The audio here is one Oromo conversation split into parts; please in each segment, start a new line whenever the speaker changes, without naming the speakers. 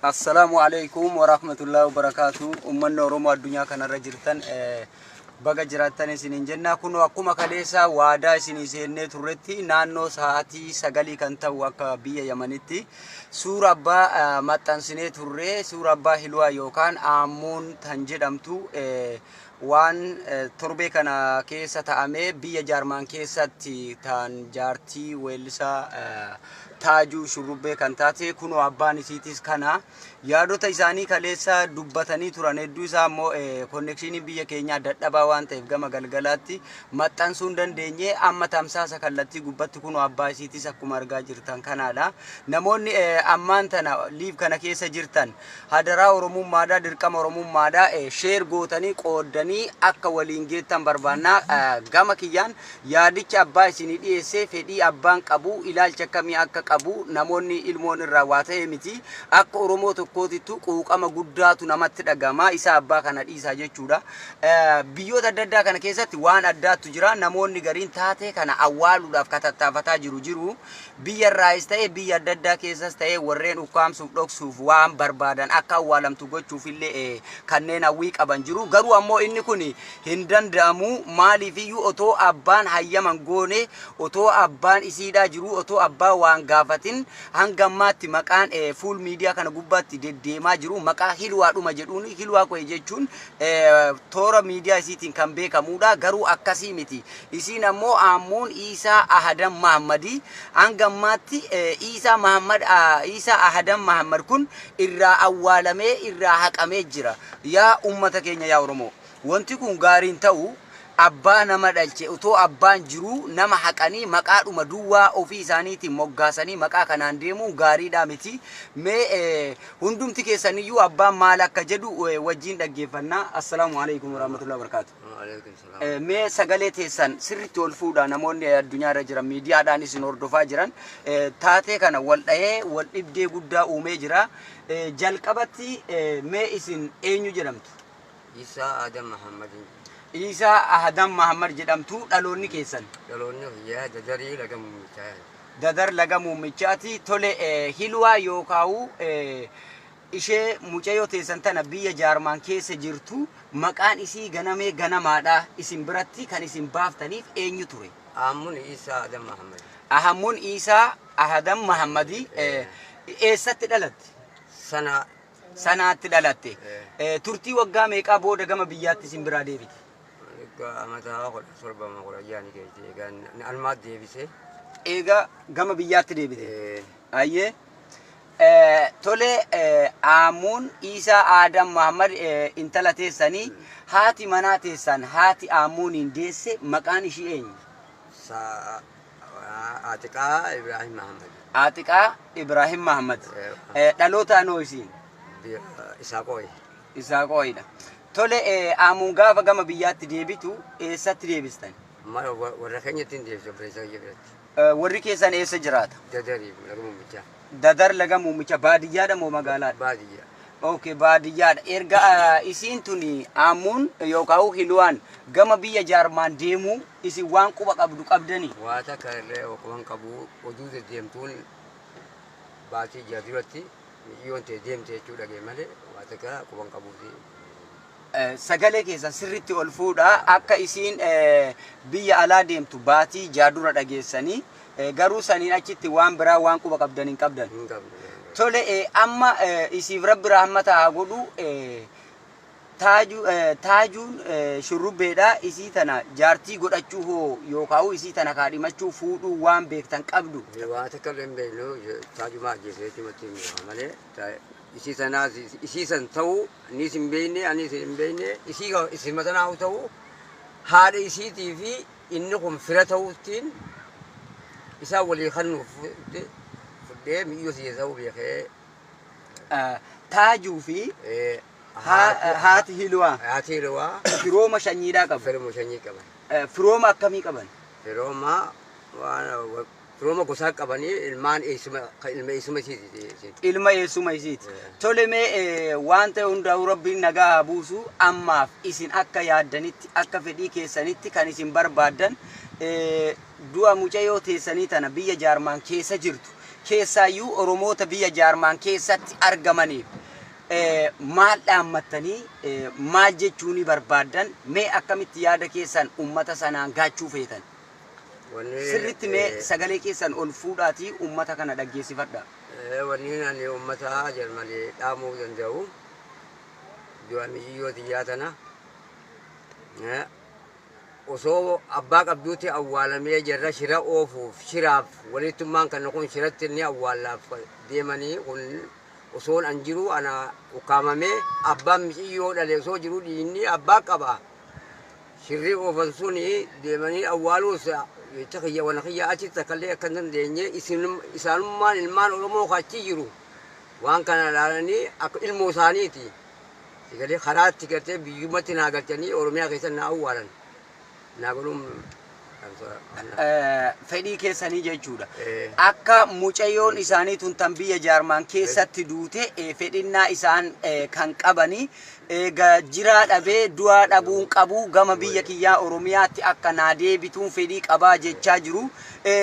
Assalamu alaikum warahmatullahi wabarakatuh. Ummanni Oromoo addunyaa kanarra jirtan baga jiraattan isiniin jenna. Kun akkuma kaleessa waadaa isinii seennee turretti naannoo sa'aatii 9 kan ta'u akka biyya Yamanitti suura abbaa maxxansinee turre. Suura abbaa Hilwaa yookaan Aamuun tan jedhamtu waan torbee kana keessa ta'ame biyya Jaarmaan keessatti tan jaartii weellisaa Taajuu Shurrubbee kan taate kunoo abbaan isiitis kana yaadota isaanii kaleessa dubbatanii turan. Hedduu isaa immoo konnekshinii biyya keenyaa dadhabaa waan ta'eef gama galgalaatti maxxansuu hin dandeenye. Amma tamsaasa kallattii gubbatti kunoo abbaa isiitis akkuma argaa jirtan kanaadha. Namoonni ammaan tana liif kana keessa jirtan hadaraa Oromummaadhaa dirqama Oromummaadhaa sheer gootanii qooddanii akka waliin geettan barbaanna. Gama kiyyaan yaadicha abbaa isinii dhiyeessee fedhii abbaan qabu ilaalcha akkamii akka qabu namoonni ilmoon irraa waa ta'e miti. Akka Oromoo tokkootittu quuqama guddaatu namatti dhagama isa abbaa kana dhiisaa jechuudha. Biyyoota adda addaa kana keessatti waan addaatu jira. Namoonni gariin taatee kana awwaaluudhaaf katattaafataa jiru. Biyya irraas ta'e biyya adda addaa keessas ta'e warreen ukkaamsuuf dhoksuuf waan barbaadan akka awwaalamtu gochuuf illee kanneen hawwii qaban jiru. Garuu ammoo inni kun hin danda'amu. Maaliifiyyuu otoo abbaan hayyaman goone otoo abbaan isiidhaa jiru otoo abbaa waan gaafatin hanga ammaatti maqaan fuul miidiyaa kana gubbaatti deddeemaa jiru maqaa Hilwaadhuma jedhuun. Hilwaa koye jechuun toora miidiyaa isiitiin kan beekamudha. Garuu akkasii miti. Isiin ammoo Aamuun Isaa Ahadan Mahammadi. Hanga ammaatti Isaa Ahadan Mahammad kun irraa awwaalamee irraa haqamee jira. Yaa ummata keenya yaa Oromoo, wanti kun gaariin ta'u abbaa nama dhalche utoo abbaan jiru nama haqanii maqaadhuma duwwaa ofii isaaniitiin moggaasanii maqaa kanaan deemuu gaariidha miti. Mee hundumti keessaniyyuu abbaan maal akka jedhu wajjin dhaggeeffannaa. Assalaamu alaikum warahmatullahi wabarakatuh. Mee sagalee teessan sirriitti ol fuudha. Namoonni addunyaa irra jiran miidiyaadhaan isin hordofaa jiran taatee kana wal dhahee wal dhibdee guddaa uumee jira. Jalqabatti mee isin eenyu jedhamtu?
Isaa Ahadan Mahammad.
Isaa Ahadan Mahammad jedhamtu. Dhaloonni keessan?
Dhaloonni yaa Dadarii Laga Muumichaa.
Dadar Laga Muumichaati. Tole Hilwaa yookaan ishee mucayyoo teessan tana biyya Jaarmaan keessa jirtu maqaan isii ganamee ganamaadha. Isin biratti kan isin baaftaniif eenyu ture?
Aamuun Isaa Ahadan Mahammad.
Aamuun Isaa Ahadan Mahammadi. Eessatti dhalatte? Sanaatti dhalatte. Turtii waggaa meeqaa booda gama biyyaatti isin biraa deebite?
Amataa 17 almaat deebise.
Eega gama biyyaatti deebite. Ayyee. Tole Aamuun Isaa Ahadan Mahammad intala teessanii haati manaa teessan haati Aamuuniin deesse maqaan ishii eenyu?
Atiqaa Ibrahim Mahammad.
Atiqaa Ibrahim Mahammad. Dhaloota anoo isiin?
Isaa Qooyi.
Isaa Qooyidha. Tole Aamuun gaafa gama biyyaatti deebitu eessatti deebistan?
Warra keenyatti hin deebisu obboleessa biratti.
Warri keessan eessa jiraata?
Dadarii Laga Muumichaa.
Dadar Laga Muumichaa baadiyyaadha moo magaalaadha?
Baadiyyaa.
Okay, baadiyyaadha. Erga isiin tuni Aamuun yookaan Hilwaan gama biyya Jaarmaan deemuu isin waan quba qabdu qabdanii?
Waan takka illee quban qabu oduu deddeemtuun baatii jaaduratti yoon ta'e deemte jechuudha malee waan takka quban qabuuti.
Sagalee keessan sirriitti ol fuudha. Akka isiin biyya alaa deemtu baatii jaadura dhageessanii garuu saniin achitti waan biraa waan quba qabdan hin qabdan. Tole amma isiif rabbi rahmata haa godhu. Taajuun Shurrubbeedha. Isii tana jaartii godhachuu hoo yookaan isii tana kaadhimachuu fuudhuu waan beektan qabdu?
Waan takka illee hin beeknu Taajumaa ajjeesee matti malee isii san ta'uu anis hin beekne anis hin beekne isii matanaa ta'uu haadha isiitii fi inni kun fira ta'uutiin isaa walii kan nuuf fudhee miyyoo siyaasa'uu beekee.
Taajuu fi haati Hilwaa.
Haati Hilwaa.
Firooma shanyiidhaa qabu.
Firooma shanyii qaban.
Firooma akkamii qaban?
Firooma gosaa qabanii ilma eessuma isiiti.
Ilma eessuma isiiti. Tole mee waan ta'e hundaa'u rabbiin nagaa haa buusu. Ammaaf isin akka yaaddanitti akka fedhii keessanitti kan isin barbaadan du'a mucayyoo teessanii tana biyya Jaarmaan keessa jirtu keessaayyuu Oromoota biyya jaarmaan keessatti argamaniif maal dhaammattanii maal jechuun barbaadan mee akkamitti yaada keessan ummata sanaan gaachuu feetan? Sirriitti mee sagalee keessan ol fuudhaatii ummata kana dhaggeessifadha.
Wanni ani ummata Jarmanii dhaamuu danda'u du'anii yaatana osoo abbaa qabduutti awwaalamee jirra shira oofuuf shiraaf walittummaan kan kun shiratti inni awwaalaaf deemanii kun osoon an jiru ana ukkaamamee abbaan mixiyyoo dhale osoo jiru dhiinni abbaa qaba shirri oofan suni deemanii awwaaluus jecha kiyya wana kiyya achitti akkallee akka hin dandeenye isaanummaan ilmaan Oromoo achi jiru waan kana ilaalanii akka ilmoo isaaniiti sigalee karaatti gartee biyyumatti naa galchanii Oromiyaa keessa naa awwaalan naa godhuun
fedhii keessanii jechuudha. Akka mucayyoon isaanii tun tan biyya jaarmaan keessatti duute fedhinnaa isaan kan qabanii jiraa dhabee du'aa dhabuun qabu gama biyya kiyyaa Oromiyaatti akka naa deebituun fedhii qabaa jechaa jiru.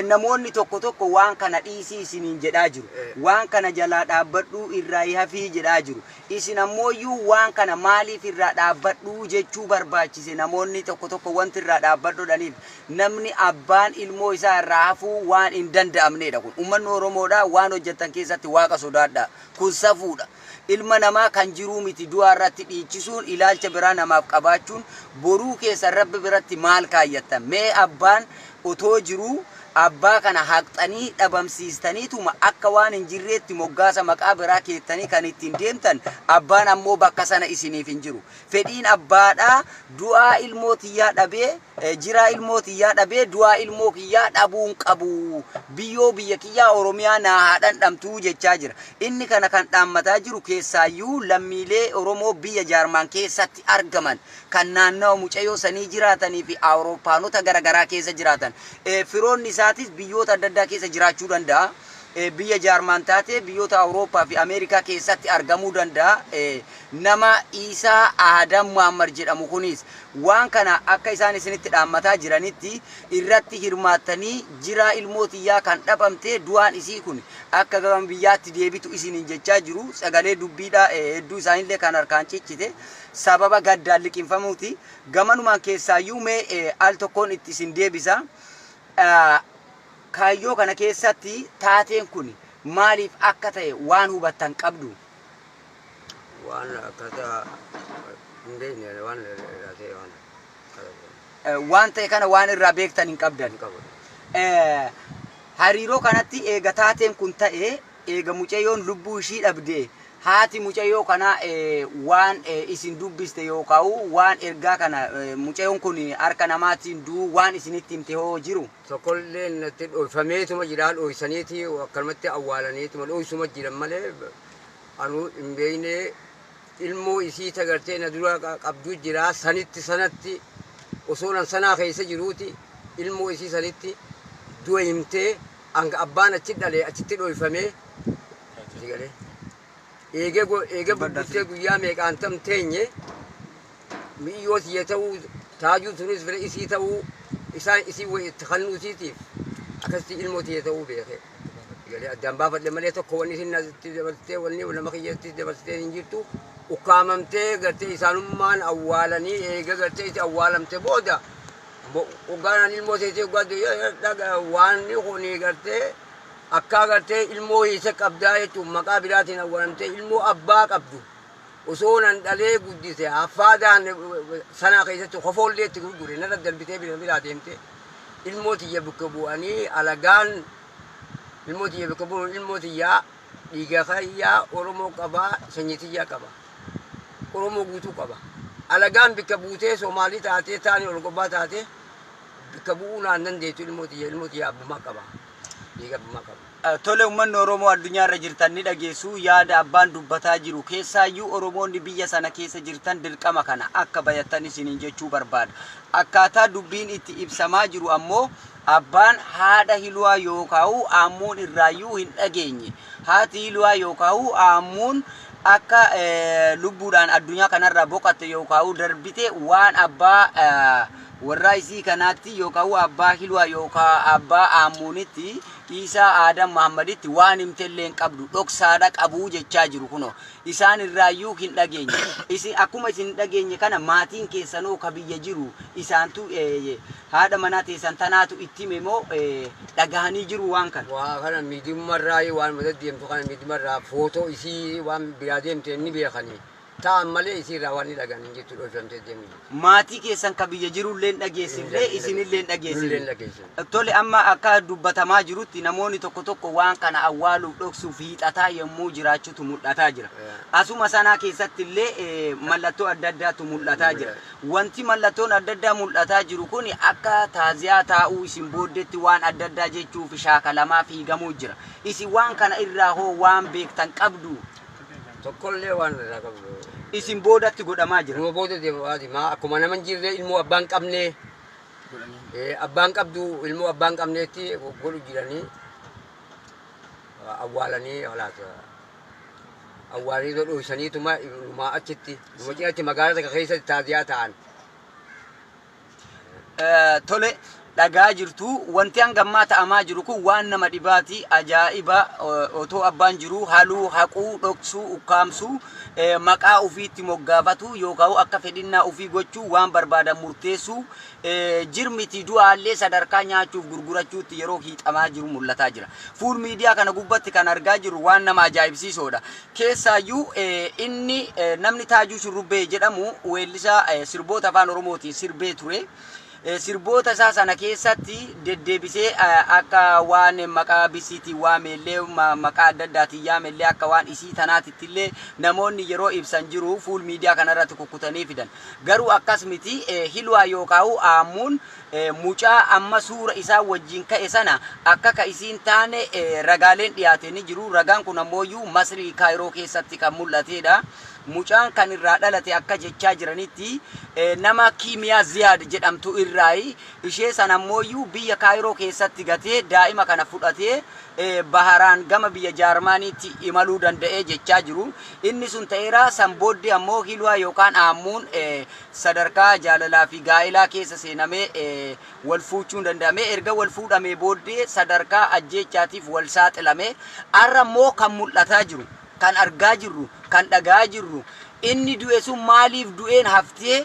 Namoonni tokko tokko waan kana dhiisii isiniin jedhaa jiru. Waan kana jalaa dhaabbadhuu irraa hafii jedhaa jiru. Isin ammooyyuu waan kana maaliif irraa dhaabbadhuu jechuu barbaachise namoonni tokko tokko wanti irraa dhaabbadhuudhaniif namni abbaan ilmoo isaa irraa hafuu waan hin danda'amnedha kun. Uummanni Oromoodhaa waan hojjetan keessatti waaqa sodaadha. Kun safuudha. Ilma namaa kan jiruu miti du'a irratti dhiichisuun ilaalcha biraa namaaf qabaachuun boruu keessa Rabbi biratti maal kaayyattan? Mee abbaan otoo jiruu abbaa kana haqxanii dhabamsiistaniituma akka waan hin jirreetti moggaasa maqaa biraa keettanii kan ittiin deemtan abbaan ammoo bakka sana isiniif hin jiru. Fedhiin abbaadhaa du'aa ilmoo tiyyaa dhabee jiraa ilmoo tiyyaa dhabee du'aa ilmoo kiyyaa dhabuun qabu biyya kiyyaa Oromiyaa naa haadhan dhamtuu jechaa jira. Inni kana kan dhaammataa jiru keessaayyuu lammiilee Oromoo biyya jaarmaan keessatti argaman kan naannoo mucayyoo sanii jiraatanii fi Awurooppaanota garaagaraa keessa jiraatan. Firoonni isaatis biyyoota adda addaa keessa jiraachuu danda'a. Biyya jaarmaan taate biyyoota Awurooppaa fi Ameerikaa keessatti argamuu danda'a. Nama Isaa Adam Muhammad jedhamu kunis waan kana akka isaan isinitti dhaammataa jiranitti irratti hirmaattanii jiraa ilmoo tiyyaa kan dhabamte du'aan isii kun akka gama biyyaatti deebitu isiniin jechaa jiru. Sagalee dubbiidhaa hedduu isaanillee kan harkaan ciccite sababa gaddaan liqinfamuuti. Gamanumaan keessaayyuu mee al tokkoon itti isin deebisa. Kaayyoo kana keessatti taateen kun maaliif akka ta'e waan hubattan qabdu?
Waan akkata hin beekne
waan ta'e kana waan irraa beektan hin qabdan. Hariiroo kanatti eega taateen kun ta'e eega mucayyoon lubbuu ishii dhabdee haati mucayyoo kana waan isin dubbiste yookaan waan ergaa kana mucayyoon kun harka namaatiin duu waan isinitti himte hoo jiru?
Tokkollee natti dhoyfameetuma jiraa dhoysaniiti akkanumatti awwaalaniituma dhoysuma jiran malee anu hin beekne ilmoo isii tagartee na dura qabduu jiraa sanatti osoo sanaa keessa jiruuti ilmoo isii sanitti du'a himtee hanga abbaan achi dhalee achitti dhoyfamee eega bubbultee guyyaa meeqaan tam teenye mi'iyyoo tiyya ta'uu taajuu tunis bira isii ta'uu isaan isii itti kannuutiitiif akkasitti ilmoo tiyya ta'uu beeke. Addaan baafadhe malee tokko wanni isin natti dabaltee wanni nama kiyyatti dabaltee hin jirtu ukkaamamtee gartee isaanummaan awwaalanii eega gartee itti awwaalamte booda hoggaanaan ilmoo teessee hoggaa waan kuni gartee akka gartee ilmoo isa qabdaa jechuun maqaa biraatiin awwaalamtee ilmoo abbaa qabdu osoo nan dhalee guddise affaadhaan sanaa keessatti kofoollee itti gurgure narra darbitee biraa deemte ilmoo tiyya bakka bu'anii alagaan ilmoo tiyya bakka bu'uun ilmoo tiyyaa dhiiga kayyaa Oromoo qabaa sanyii tiyyaa qaba Oromoo guutuu qaba alagaan bakka buutee Soomaalii taatee taanii ol gobbaa taatee bakka bu'uu naan dandeettu ilmoo tiyya abbummaa qaba dhiiga abbummaa qaba.
Tole uummanni Oromoo addunyaa irra jirtan ni dhageessu yaada abbaan dubbataa jiru keessaayyuu Oromoonni biyya sana keessa jirtan dirqama kana akka bayattan isiniin jechuu barbaada. Akkaataa dubbiin itti ibsamaa jiru ammoo abbaan haadha hilwaa yookaan aammuun irraayyuu hin dhageenye. Haati hilwaa yookaan aammuun akka lubbuudhaan addunyaa kanarraa boqotte yookaan darbite waan abbaa warra isii kanaatti yookaan abbaa hilwaa yookaan abbaa aammuunitti Isaa Adam Muhammaditti waan himtelleen qabdu dhoksaadha qabuu jechaa jiru kuno isaan irraayyuu hin dhageenye isin akkuma isin dhageenye kana maatiin keessanoo ka biyya jiru isaantu haadha manaa teessan tanaatu itti memoo dhagahanii jiru waan kana
waa kana miidiyamarraa waan madda deemtu kana miidiyamarraa footoo isii waan biraa deemte ni beekanii ta'an malee isirraa waan dhagahanii jettu dhoofamtee deemni.
Maatii keessan ka biyya jirulleen dhageessiflee isinilleen dhageessiflee. Tole amma akka dubbatamaa jirutti namoonni tokko waan kana awwaaluuf dhoksuuf hiixataa yommuu jiraachuutu mul'ataa jira. Asuma sanaa keessatti illee mallattoo adda addaatu mul'ataa jira. Wanti mallattoon adda addaa mul'ataa jiru kun akka taaziyaa taa'uu isin booddetti waan adda addaa jechuuf shaakalamaa fiigamuu jira. Isin waan kana irraa hoo waan beektan qabdu.
Tokkollee waan irraa qabdu.
Isin boodatti godhamaa jira.
Ilmoo booda deemaati maa akkuma nama hin jirre ilmoo abbaan qabnee abbaan qabdu ilmoo abbaan qabneetti godhu jiranii awwaalanii halaata awwaalanii dhodhoysaniituma ilmaa achitti ilmoo cinatti magaalaa keessatti taaziyaa ta'an.
Tole dhagaa jirtu wanti hangammaa ta'amaa jiru kun waan nama dhibaati ajaa'iba otoo abbaan jiru haluu haquu dhoksuu ukkaamsuu maqaa ofiitti moggaafatu yookaan akka fedhinnaa ofii gochuu waan barbaadan murteessuu jirmiti du'aallee sadarkaa nyaachuuf gurgurachuutti yeroo hiixamaa jiru mul'ataa jira. Fuul miidiyaa kana gubbatti kan argaa jiru waan nama ajaa'ibsiisoodha. Keessaayyuu inni namni Taajuu Shurrubbee jedhamu weellisaa sirboota afaan Oromootiin sirbee ture. Sirboota isaa sana keessatti deddeebisee akka waan maqaa bisiitii waamellee maqaa adda addaatiin yaamellee akka waan isii tanaatitti illee namoonni yeroo ibsan jiru fuul miidiyaa kanarratti kukkutanii fidan. Garuu akkas miti hilwaa yookaan aammuun mucaa amma suura isaa wajjin ka'e sana akka ka isiin taane ragaaleen dhiyaatee ni jiru. Ragaan kun ammoo Masrii Kaayiroo keessatti kan mul'atedha. Mucaan kan irraa dhalate akka jechaa jiranitti nama Kiimiyaa Ziyaad jedhamtu irraayi ishee sana ammoo biyya Kaayiroo keessatti gatee daa'ima kana fudhatee baharaan gama biyya Jaarmaaniitti imaluu danda'ee jechaa jiru. Inni sun ta'eera san booddee ammoo hilwaa yookaan aammuun sadarkaa jaalalaa fi gaa'ilaa keessa seenamee wal fuuchuun danda'ame erga wal fuudhamee booddee sadarkaa ajjeechaatiif wal saaxilame arra ammoo kan mul'ataa jiru. Kan argaa jirru kan dhagaa jirru inni du'e sun maaliif du'een haftee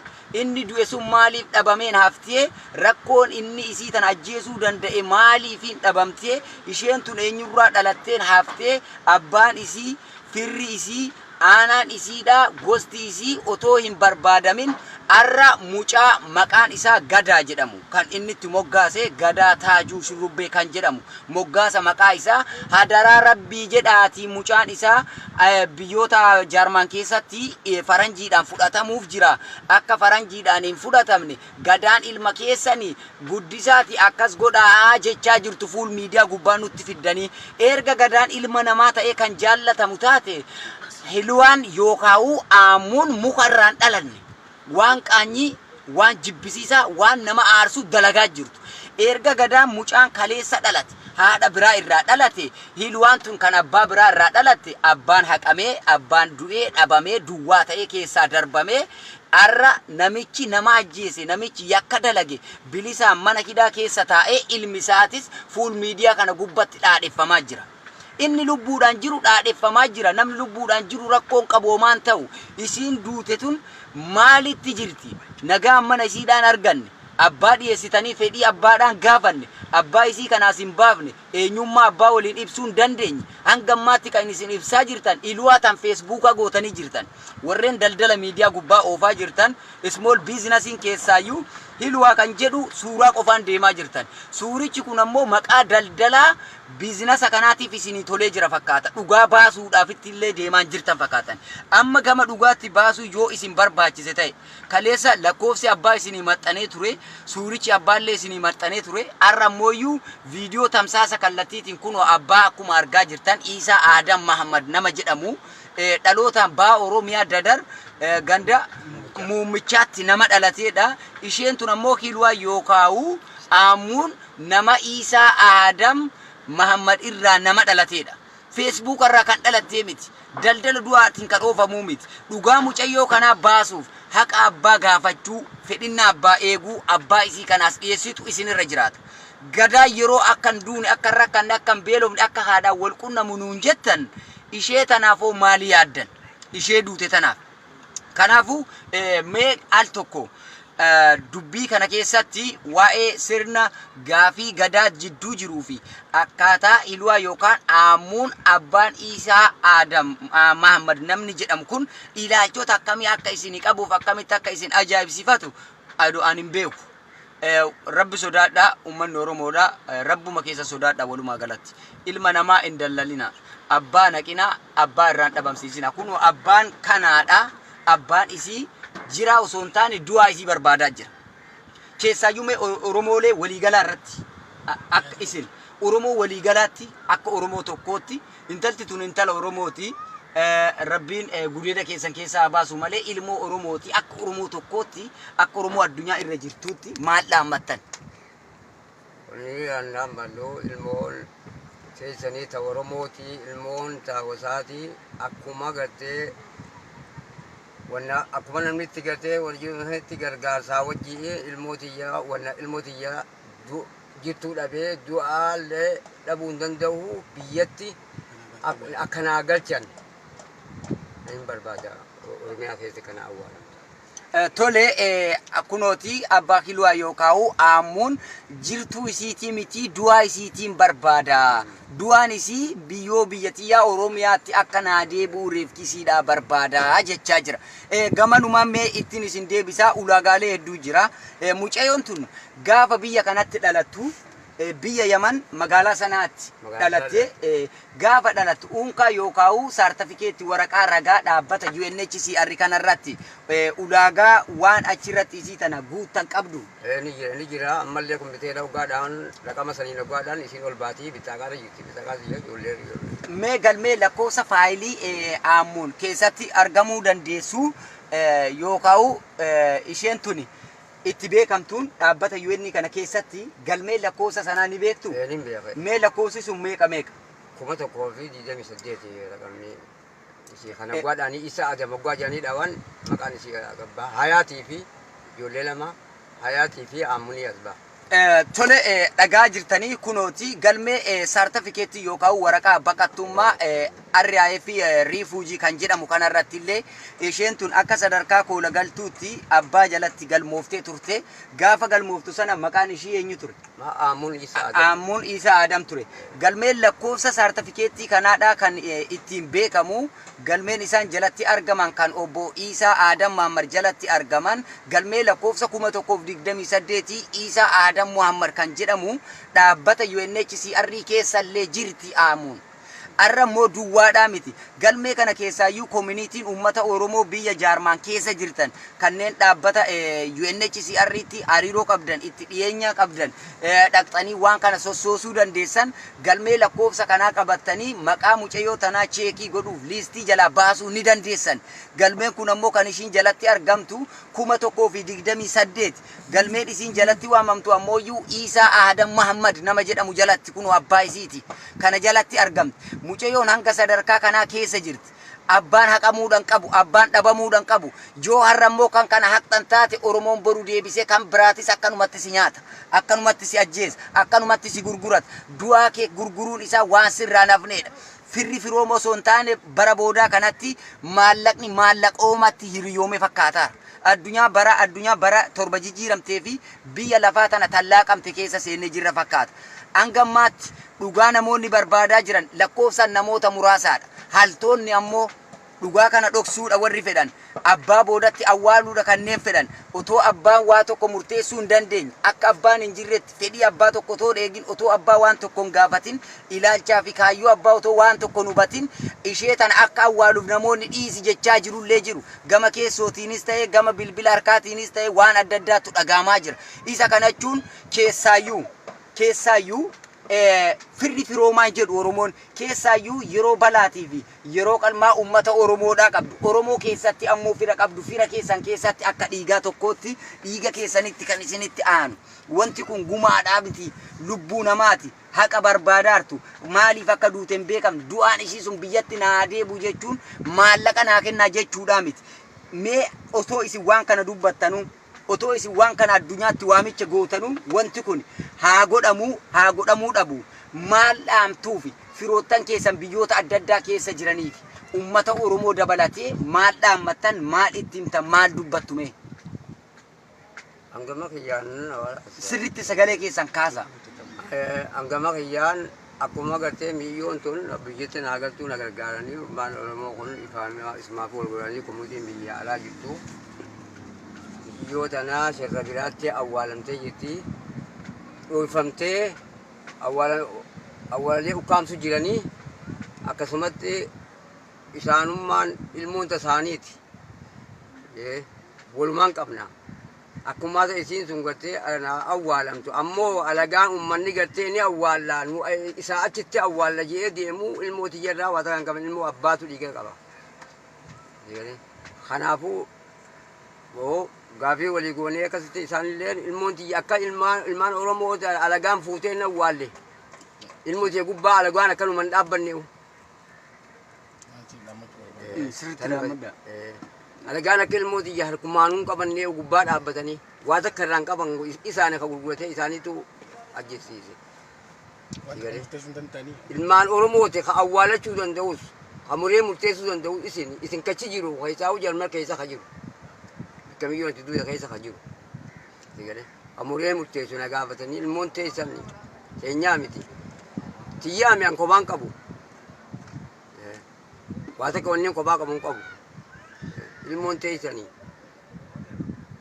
inni du'e sun maaliif dhabameen haftee rakkoon inni isii tan ajjeesuu danda'e maaliif hin dhabamtee isheen tun eenyurraa dhalatteen haftee abbaan isii firri isii aanaan isiidha gosti isii otoo hin barbaadamin arra mucaa maqaan isaa Gadaa jedhamu kan inni itti moggaase Gadaa Taajuu Shurrubbee kan jedhamu moggaasa maqaa isaa hadaraa rabbii jedhaati mucaan isaa biyyoota Jaarmaan keessatti faranjiidhaan fudhatamuuf jira akka faranjiidhaan hin fudhatamne Gadaan ilma keessanii guddisaati akkas godhaa jechaa jirtu fuul miidiyaa gubbaa nutti fiddanii erga Gadaan ilma namaa ta'ee kan jaallatamu taate hilwaan yookaan aammuun mukarraan dhalanne waan qaanyii waan jibbisiisaa waan nama aarsu dalagaa jirtu erga Gadaan mucaan kaleessa dhalate haadha biraa irraa dhalate hilwaan tun kan abbaa biraa irraa dhalate abbaan haqamee abbaan du'ee dhabamee duwwaa ta'ee keessaa darbamee arra namichi nama ajjeese namichi yakka dalage bilisaan mana hidhaa keessa taa'ee ilmi isaatis fuul miidiyaa kana gubbatti dhaadheeffamaa jira. Inni lubbuudhaan jiru dhaadheeffamaa jira namni lubbuudhaan jiru rakkoon qaboomaan ta'u isiin duute tun maalitti jirti nagaan mana isiidhaan arganne abbaa dhiyeessitanii fedhii abbaadhaan gaafanne abbaa isii kanaas hin baafne eenyummaa abbaa waliin ibsuu hin dandeenye hanga ammaatti kan isin ibsaa jirtan iluwaa tan feesbuukaa gootanii jirtan warreen daldala miidiyaa gubbaa oofaa jirtan small businessiin keessaayyuu hilwaa kan jedhu suuraa qofaan deemaa jirtan suurichi kun ammoo maqaa daldalaa biizinasa kanaatiif isinii tolee jira fakkaata dhugaa baasuudhaafitti illee deemaan jirtan fakkaatan amma gama dhugaatti baasuu yoo isin barbaachise ta'e kaleessa lakkoofsi abbaa isinii maxxanee ture suurichi abbaallee isinii maxxanee ture arra ammoo viidiyoo tamsaasa kallattiitiin kunoo abbaa akkuma argaa jirtan Isaa Adam Muhammad nama jedhamu dhalootaan baa Oromiyaa Dadar ganda muummichaatti nama dhalateedha isheen tun ammoo hilwaa yookaan aammuun nama Isaa Adam Muhammad irraa nama dhalateedha. Facebook irraa kan dhalattee miti. Daldala du'aatiin kan oofamuu miti. Dhugaa mucayyoo kanaa baasuuf haqa abbaa gaafachuu, fedhinna abbaa eeguu, abbaa isii kanaas dhiyeessitu isinirra jiraata. gadaa yeroo akkan duune akka rakkanne akkan beelofne akka haadhaa wal qunnamu nuun jettan ishee tanaafoo maali yaaddan ishee duute tanaaf kanaafuu mee al tokko dubbii kana keessatti waa'ee sirna gaafii gadaa jidduu jiruu fi akkaataa ilwaa yookaan aamuun abbaan Isaa Adam Muhammad namni jedhamu kun ilaalchota akkamii akka isin qabuuf akkamitti akka isin ajaa'ibsiifatu ani hin beeku. Rabbi sodaadha ummanni Oromoodha rabbuma keessa sodaadha walumaa galatti ilma namaa hin dallalina abbaa naqina abbaa irraan dhabamsiisina kun abbaan kanaadha abbaan isii jira osoo hin taane du'aa isii barbaadaa jira keessaayyuu Oromoolee waliigalaa irratti akka isin Oromoo waliigalaatti akka Oromoo tokkootti intalti tun intala Oromooti Rabbiin gudeeda keessan keessaa baasu malee ilmoo Oromooti akka Oromoo tokkootti akka Oromoo addunyaa irra jirtuutti maal dhaammattan?
Ni annaan ballo ilmoon keessanii ta Oromooti ilmoon ta wasaati akkuma gartee wanna akkuma namni itti gartee walitti gargaarsaa wajjii ilmootiyyaa wanna ilmootiyyaa jirtuu dhabee du'aallee dhabuu hin danda'u biyyatti akkanaa galchan hin barbaada Oromiyaa keessa kana awwaalan.
Tole kunooti abbaa kilwaa yookaan aamuun jirtuu isiitii miti du'aa isiitiin barbaada. Du'aan isii biyyatiyyaa Oromiyaatti akka naa deebi'u reefkisiidhaa barbaada jechaa jira. Gamanumaan mee ittiin isin deebisaa ulaagaalee hedduu jira. Mucayyoon tun gaafa biyya kanatti dhalattu biyya Yaman magaalaa sanaatti dhalattee gaafa dhalattu unkaa yookaan saartifikeetti waraqaa ragaa dhaabbata UNHCR kanarratti ulaagaa waan achirratti isii tana guutan qabdu.
Ni jira ammallee komiteera ugaadhaan raqama saniin ugaadhaan isiin ol baatii bitaagaa jirti bitaagaa ijoollee.
Mee galmee lakkoofsa faayilii aamuun keessatti argamuu dandeessu yookaan isheen tuni itti beekamtuun dhaabbata UN kana keessatti galmee lakkoofsa sanaa ni beektu? Mee lakkoofsi sun meeqa meeqa?
128 raqamni isii kana gwaadhaanii Isaa Adam waggaa jedhanii dhawan maqaan isii gabbaa Hayaatii fi ijoollee lama Hayaatii fi Aamunii Asbaa.
Tole dhagaa jirtanii kunooti galmee saartifikeetii yookaan waraqaa baqattummaa RIF riifuujii kan jedhamu kanarratti illee isheen tun akka sadarkaa koola galtuutti abbaa jalatti galmooftee turte gaafa galmooftu sana maqaan ishii eenyu ture? Aamuun Isaa Adam ture. Galmeen lakkoofsa saartifikeetii kanaadhaa kan ittiin beekamu galmeen isaan jalatti argaman kan obbo Isaa Adam Muhammad jalatti argaman galmee lakkoofsa 1128 Isaa Adam Muhammad kan jedhamu dhaabbata UNHCR keessallee jirti aamuun. Arrammoo duwwaadhaa miti galmee kana keessaayyuu communitiin ummata Oromoo biyya Jaarmaan keessa jirtan kanneen dhaabbata UNHCR'tti hariiroo qabdan itti dhiyeenya qabdan dhaqxanii waan kana sossoosuu dandeessan galmee lakkoofsa kanaa qabattanii maqaa mucayyoo tanaa cheekii godhuuf liistii jalaa baasuu ni dandeessan. Galmeen kun ammoo kan ishiin jalatti argamtu 1128 galmeen isiin jalatti waamamtu ammoo Isaa Adam Muhammad nama jedhamu jalatti kun abbaa isiiti kana jalatti argamti. Mucayyoon hanga sadarkaa kanaa keessa jirti. Abbaan haqamuudhaan qabu, abbaan dhabamuudhaan qabu. Joo har'ammoo kan kana haqxan taate Oromoon boru deebisee kan biraatis akkanumatti si nyaata, akkanumatti si ajjeesa, akkanumatti si gurgurata. Du'aa kee gurguruun isaa waan sirraan hafneedha. Firri firooma osoo hin taane bara boodaa kanatti maallaqni maallaqoomatti hiriyoome fakkaataara. Addunyaa bara torba jijjiiramtee fi biyya lafaa tana tallaaqamte keessa seennee jirra fakkaata. Hangammaatti dhugaa namoonni barbaadaa jiran lakkoofsaan namoota muraasaadha. Haltoonni ammoo dhugaa kana dhoksuudha warri fedhan. Abbaa boodatti awwaaluudha kanneen fedhan. Otoo abbaan waa tokko murteessuu hin dandeenye akka abbaan hin jirretti fedhii abbaa tokko otoo dheegin otoo abbaa waan tokko hin gaafatin ilaalchaa fi kaayyoo abbaa otoo waan tokko hin hubatin ishee tana akka awwaaluuf namoonni dhiisi jechaa jirullee jiru. Gama keessootiinis ta'e gama bilbila harkaatiinis ta'e waan adda addaatu dhagahamaa jira. Isa kanachuun keessaayyuu firri firoomaa jedhu Oromoon keessaayyuu yeroo balaatii fi yeroo qalmaa ummata Oromoodhaa qabdu. Oromoo keessatti ammoo fira qabdu. Fira keessan keessatti akka dhiigaa tokkootti dhiiga keessanitti kan isinitti aanu. Wanti kun gumaadhaa miti lubbuu namaati. Haqa barbaadaartu maaliif akka duuteen beekamtu du'aan ishii sun biyyatti naa deebu jechuun maallaqa naa kennaa jechuudha miti. Mee osoo isin waan kana dubbattanu otoo isin waan kana addunyaatti waamicha gootanu wanti kun haa godhamuu dhabu maal dhaamtuufi firoottan keessan biyyoota adda addaa keessa jiraniif ummata Oromoo dabalatee maal dhaammattan maal itti himtan maal dubbattume
Angama kiyyaan
sirriitti sagalee keessan kaasa
angama kiyyaan akkuma gartee miyyoon tun biyyatti naagaltuu nagargaaranii maan Oromoo kun ifaamii ismaaf wal godhanii kumuutiin biyya alaa jirtu yoo tanaa sirra biraatti awwaalamtee jirti dhoofamtee awwaalee ukkaamsu jiranii akkasumatti isaanummaan ilmoota isaaniiti walumaan qabna akkuma isiin sun gartee awwaalamtu ammoo alagaan ummanni gartee ni awwaallaa isaa achitti awwaalla jee deemu ilmooti jarraa waa takan qaban ilmoo abbaatu dhiiga qaba kanaafuu gaafii walii goonee akkasitti isaanillee ilmoonti akka ilmaan Oromoo alagaan fuutee na awwaalle ilmooti gubbaa alagaan akkanumaan dhaabbanne alagaan akka ilmooti harkumaanuun qabannee gubbaa dhaabbatanii waa takka irraan qaban isaanii ka gurguratee isaaniitu ajjeesiise ilmaan Oromooti ka awwaalachuu danda'us ka muree murteessuu danda'u isin kachi jiru keessaa jarmar keessa ka jiru kamiyyoon itti duuda keessa ka jiru ka muree murteessu na gaafatanii ilmoon teessan keenyaa miti tiyyaami an kophaan qabu waa takka wanneen kophaa qabuun qabu ilmoon teessanii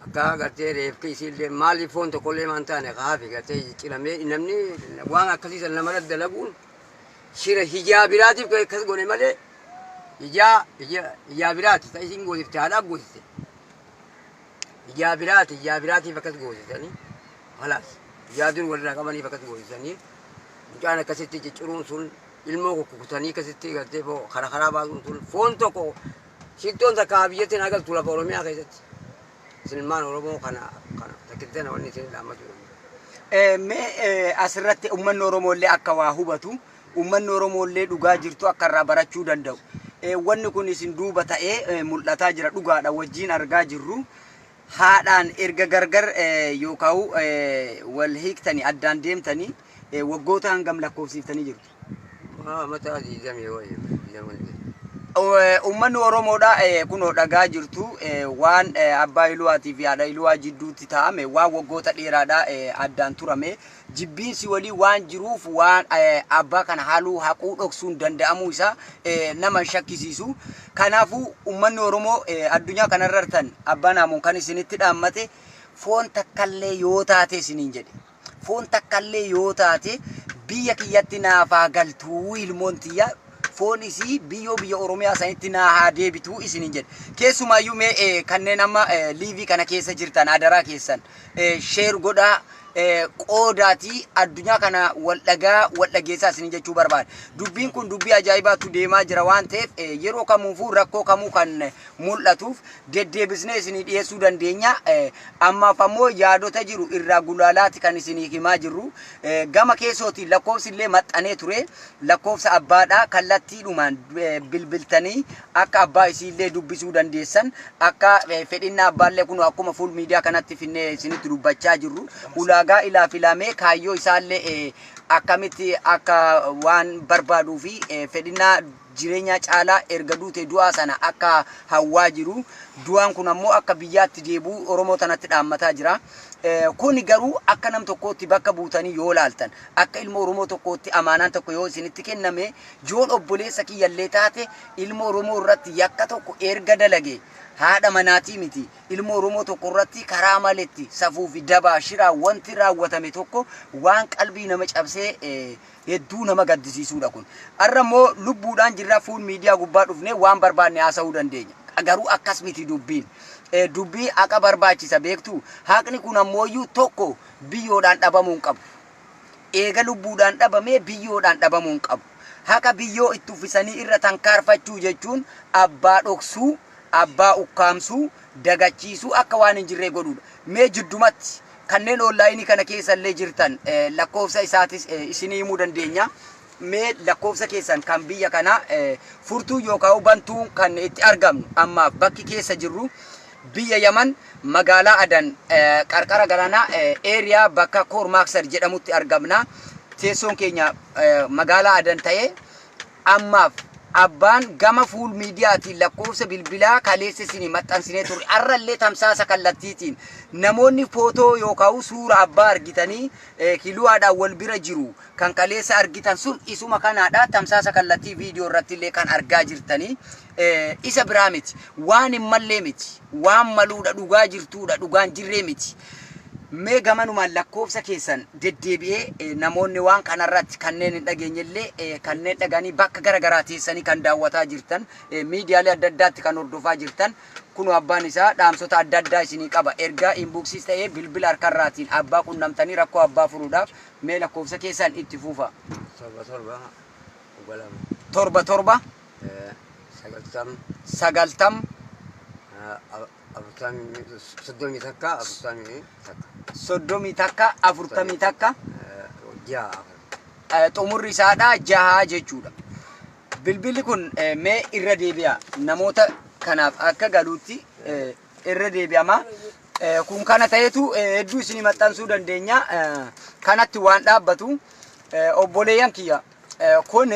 akka gartee reefki isiillee maaliif foon tokkollee maan taane kaafi gartee ciramee namni waan akkasiisan namarra dalaguun shira hijaa biraatiif akkas gone malee hijaa biraati ta isin goosifte haadhaa goosifte hijaa biraatiif akkas goosisanii halaas hijaa dur walirraa qabaniif akkas goosisanii mucaan akkasitti cicciruun sun ilmoo kukkutanii akkasitti gartee karaa baasuun sun foon tokko shittoon takka biyyatti nagaltu lafa Oromiyaa keessatti ilmaan Oromoo kana takkitteen wanni isin dhaammachuu
mee asirratti ummanni Oromoollee akka waa hubatu ummanni Oromoollee dhugaa jirtu akka irraa barachuu danda'u wanni kun isin duuba ta'ee mul'ataa jira dhugaadha wajjiin argaa jirru haadhaan erga gargar yookaan wal hiiktanii addaan deemtanii waggoota hangam lakkoofsiiftanii jirtu
mataa diidamee wayii
ummanni Oromoodha kunoo dhagaa jirtu waan abbaa Iluwaatii fi haadha Iluwaa jidduutti taa'ame waan waggoota dheeraadha addaan turame jibbiinsi walii waan jiruuf waan abbaa kana haaluu haquu dhoksuun danda'amuu isaa nama shakkisiisu kanaafuu ummanni Oromoo addunyaa kanarra jirtan abbaa naamuun kan isinitti dhaammate foon takkallee yoo taate isiniin jedhe foon takkallee yoo taate biyya kiyyatti naafaa galtuu ilmoon tiyya foon isii biyya Oromiyaa sanitti naa haa deebituu isiniin jedhe keessumaayyuu mee kanneen amma liivii kana keessa jirtan adaraa keessan sheer godhaa qoodaatii addunyaa kana wal dhageessaa isiniin jechuu barbaada dubbiin kun dubbii ajaa'ibaatu deemaa jira waan ta'eef yeroo kamuufuu rakkoo kamuu kan mul'atuuf deddeebisnee isinii dhiyeessuu dandeenya ammaaf ammoo yaadota jiru irraa gulaalaati kan isinii himaa jirru gama keessootiin lakkoofsi illee maxxanee ture lakkoofsa abbaadhaa kallattiidhumaan bilbiltanii akka abbaa isiillee dubbisuu dandeessan akka fedhinnaa abbaallee kun akkuma fuul miidiyaa kanatti finnee isinitti dubbachaa jirru ulaagaa ilaa filamee kaayyoo isaallee akkamitti akka waan barbaaduu fi fedhinnaa jireenya caalaa erga duute du'aa sana akka hawwaa jiru du'aan kun ammoo akka biyyaatti deebi'u Oromoo tanatti dhaammataa jira kuni garuu akka nam tokkootti bakka buutanii yoo laaltan akka ilmoo Oromoo tokkootti amaanaan tokko yoo isinitti kenname joon obboleessa kiyyallee taate ilmoo Oromoo irratti yakka tokko erga dalage haadha manaatii miti ilmoo Oromoo tokko irratti karaa maletti safuu fi dabaa shiraa wanti raawwatame tokko waan qalbii nama cabsee hedduu nama gaddisiisuudha kun arramoo lubbuudhaan jirra fuul miidiyaa gubbaa dhufne waan barbaanne haasa'uu dandeenya garuu akkas miti dubbii haqa barbaachisa beektu haqni kun ammoo tokko biyyoodhaan dhabamuun qabu eega lubbuudhaan dhabamee biyyoodhaan dhabamuun qabu haqa biyyoo itti uffisanii irra tankaarfachuu jechuun abbaa dhoksuu abbaa ukkaamsuu dagachiisuu akka waan hin jirree godhuudha mee jiddumatti kanneen onlaayinii kana keessallee jirtan lakkoofsa isaatis isinii himuu dandeenya mee lakkoofsa keessan kan biyya kana furtuu yookaan bantuu kan itti argamnu amma bakki keessa jirru
biyya Yaman magaalaa Adan qarqara galaanaa area bakka Kormaksar jedhamutti argamna. Teessoon keenya magaalaa Adan ta'ee ammaaf abbaan gama fuul miidiyaatiin lakkoofsa bilbilaa kaleessa isinii maxxansinee turre arrallee tamsaasa kallattiitiin namoonni footoo yookaan suura abbaa argitanii kiluwaadhaan wal bira jiru kan kaleessa argitan sun isuma kanaadha. Tamsaasa kallattii viidiyoo irratti illee kan argaa jirtanii isa biraa miti, waan hin mallee miti, waan maluudha dhugaa jirtuudha dhugaan jirree miti. Mee gamanumaan lakkoofsa keessan deddeebi'ee namoonni waan kanarratti kanneen hin dhageenyellee kanneen dhaganii bakka garaagaraa teessanii kan daawwataa jirtan miidiyaalee adda addaatti kan hordofaa jirtan kun abbaan isaa dhaamsota adda addaa isinii qaba. Ergaa inboxiis ta'ee bilbila harkarraatiin abbaa qunnamtanii rakkoo abbaa furuudhaaf mee lakkoofsa keessan itti fuufa. Torba torba sagaltam soddomii takka afurtamii takka xumurri isaadha 6 jechuudha. Bilbilli kun mee irra deebi'a namoota kanaaf akka galuutti irra deebi'ama. Kun kana ta'etu hedduu isinii maxxansuu dandeenya. Kanatti waan dhaabbatu obboleeyyan kiyya kun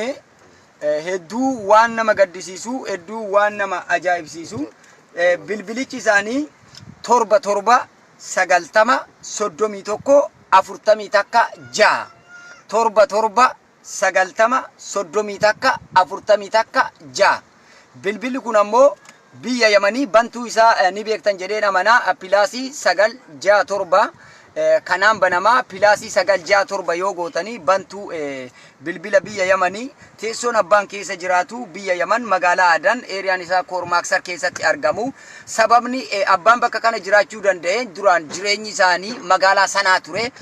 hedduu waan nama gaddisiisu hedduu waan nama ajaa'ibsiisu. Bilbilichi isaanii torba torba sagaltama soddomii tokko afurtamii takka 6 torba torba sagaltama soddomii takka afurtamii takka 6. Bilbilli kun ammoo biyya Yamanii bantuu isaa ni beektan jedhee amanaa pilaasii 967 kanaan banamaa pilaasii 967 yoo gootanii bantuu bilbila biyya Yamanii. Teessoon abbaan keessa jiraatu biyya Yaman magaalaa Adan eeriyaan isaa Kormaksar keessatti argamu. Sababni abbaan bakka kana jiraachuu danda'e duraan jireenyi isaanii magaalaa sanaa ture.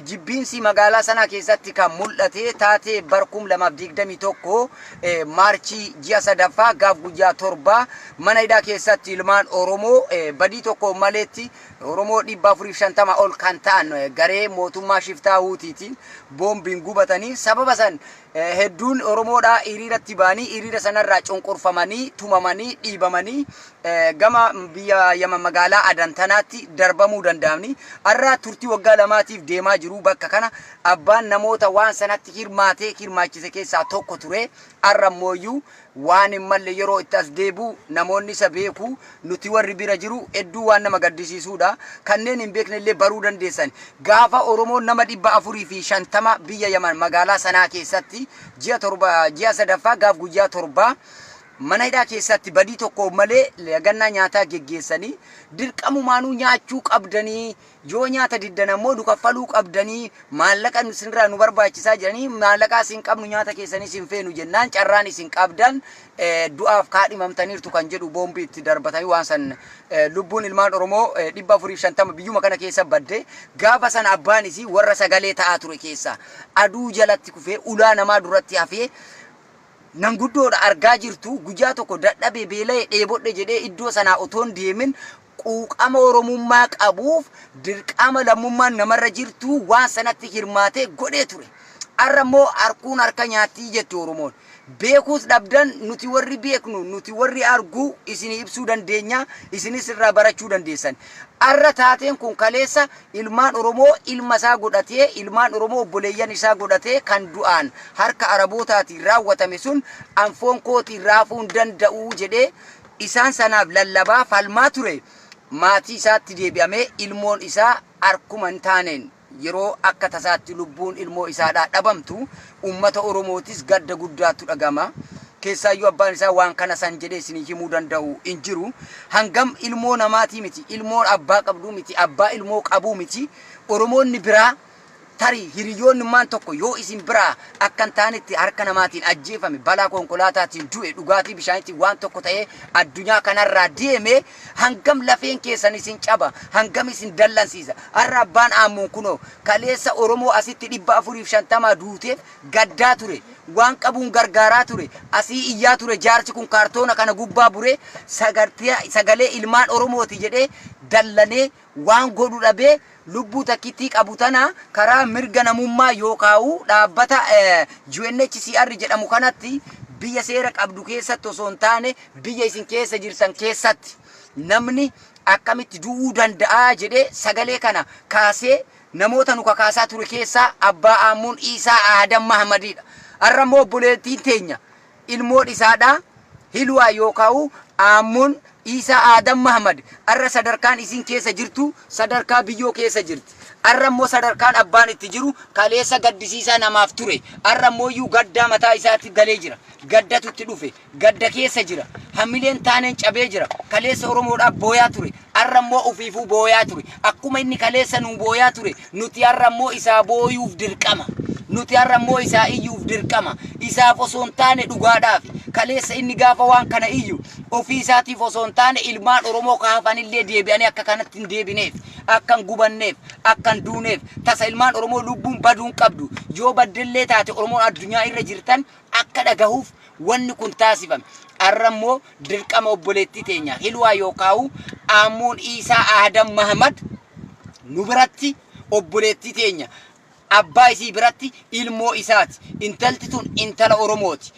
Jibbiinsi magaalaa sanaa keessatti kan mul'ate taatee barkum 2021 maarchii ji'a sadaffaa gaaf guyyaa 7 mana hidhaa keessatti ilmaan Oromoo badii tokko maleetti Oromoo 450 ol kan ta'an garee mootummaa shiftaa Huutiitiin boombiin gubatanii sababa san hedduun Oromoodhaa hiriiratti baanii hiriira sanarraa cunqurfamanii tumamanii dhiibamanii gama biyya Yaman magaalaa Adan tanaatti darbamuu danda'amni. Arraa turtii waggaa lamaatiif deemaa jiru bakka kana abbaan namoota waan sanatti hirmaachise keessaa tokko ture. Arra mooyyuu waan hin malle yeroo itti as deebu namoonni isa beeku nuti warri bira jiru hedduu waan nama gaddisiisuudha. Kanneen hin beekne illee baruu dandeessan gaafa Oromoon nama 450 biyya Yaman magaalaa sanaa keessatti ji'a sadaffaa gaaf guyyaa 7 mana hidhaa keessatti badii tokko malee lagannaa nyaataa geggeessanii dirqamumaanuu nyaachuu qabdanii yoo nyaata diddan ammoo nu kaffaluu qabdanii maallaqa isinirraa nu barbaachisaa jiranii maallaqa isin qabnu nyaata keessanii isin feenu jennaan carraan isin qabdan du'aaf kaadhimamtaniirtu kan jedhu boombii itti darbatanii waan san lubbuun ilmaan Oromoo 450 biyyuma kana keessa badde. Gaafa san abbaan isii warra sagalee ta'aa ture keessa aduu jalatti kufee ulaa namaa duratti hafee nanguddoodha argaa jirtu guyyaa tokko dadhabee beela'ee dheebodhe jedhee iddoo sanaa otoon deemin quuqama Oromummaa qabuuf dirqama lammummaan namarra jirtu waan sanatti hirmaatee godhee ture. Arra immoo harkuun harka nyaattii jetti Oromoon. Beekuus dhabdan nuti warri beeknu nuti warri argu isin ibsuu dandeenya isinis irraa barachuu dandeessan. Arra taateen kun kaleessa ilmaan Oromoo ilma isaa godhatee ilmaan Oromoo obboleeyyan isaa godhatee kan du'aan harka Arabootaatiin raawwatame sun anfoon kootiin raafuun danda'uu jedhee isaan sanaaf lallabaa falmaa ture. Maatii isaatti deebi'amee ilmoon isaa harkuma hin taaneen yeroo akka tasaatti lubbuun ilmoo isaadhaa dhabamtu ummata Oromootis gadda guddaatu dhagama. Keessaayyuu abbaan isaa waan kana san jedhee isinii himuu danda'u hin jiru. Hangam ilmoo namaatii miti, ilmoon abbaa qabduu miti, abbaa ilmoo qabuu miti. Oromoonni biraa tarii hiriyoonni maan tokko yoo isin biraa akkan taanetti harka namaatiin ajjeefame balaa konkolaataatiin du'e dhugaatii bishaanitti waan tokko ta'ee addunyaa kanarraa deeme hangam lafeen keessan isin caba hangam isin dallansiisa. Har'a abbaan aammuun kunoo kaleessa Oromoo asitti 450 duuteef gaddaa ture waan qabuun gargaaraa ture asii iyyaa ture jaarsi kun kaartoona kana gubbaa buree sagalee ilmaan Oromooti jedhee dallanee waan godhu dhabee lubbuu takkitti qabu tana karaa mirga namummaa yookaan dhaabbata UNHCR jedhamu kanatti biyya seera qabdu keessatti osoo hin taane biyya isin keessa jirtan keessatti namni akkamitti du'uu danda'a jedhee sagalee kana kaasee namoota nu kakaasaa ture keessaa abbaa Aammuun Isaa Adam Mahamadidha. Har'a immoo obboleettiin teenya ilmoon isaadha Hilwaa yookaan Aammuun Isaa Adam Mahamad har'a sadarkaan isin keessa jirtu sadarkaa biyyoo keessa jirti. Har'a immoo sadarkaan abbaan itti jiru kaleessa gaddisiisaa namaaf ture. Har'a immoo iyyuu gaddaa mataa isaatti galee jira. Gaddatu itti dhufe. Gadda keessa jira. Hamileen taaneen cabee jira. Kaleessa Oromoodhaaf booyaa ture. Har'a immoo ufiifuu booyaa ture. Akkuma inni kaleessa nuu booyaa ture nuti har'a immoo isaa booyuuf dirqama. Nuti har'a immoo isaa iyyuuf dirqama. Isaaf osoo hin taane dhugaadhaaf kaleessa inni gaafa waan kana iyyu ofii isaatiif osoo hin taane ilmaan Oromoo kaafanillee deebi'anii akka kanatti hin deebineef. Akkan gubanneef akkan duuneef tasa ilmaan Oromoo lubbuun baduun qabdu yoo baddellee taate Oromoon addunyaa irra jirtan akka dhagahuuf wanni kun taasifame. Har'a immoo dirqama obboleettii teenya Hilwaa yookaan Aammuun Isaa Adam Mahamad nu biratti obboleettii teenya abbaa isii biratti ilmoo isaati. Intalti tun intala Oromooti.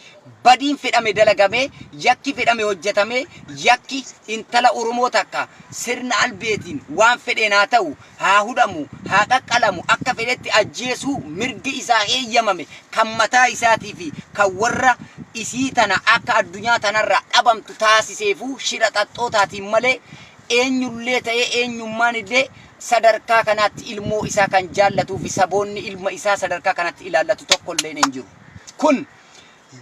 Badiin fedhame dalagamee yakki fedhame hojjetamee yakki intala Oromoo takka sirna albeetiin waan fedheen haa ta'u haa hudhamu haa qaqqalamu akka fedhetti ajjeesuu mirgi isaa eeyyamame kan mataa isaatii fi kan warra isii tana akka addunyaa tanarraa dhabamtu taasiseefuu shira xaxxootaatiin malee eenyullee ta'ee eenyummaan illee sadarkaa kanatti ilmoo isaa kan jaallatuu fi saboonni ilma isaa sadarkaa kanatti ilaallatu tokkollee hin jiru. Kun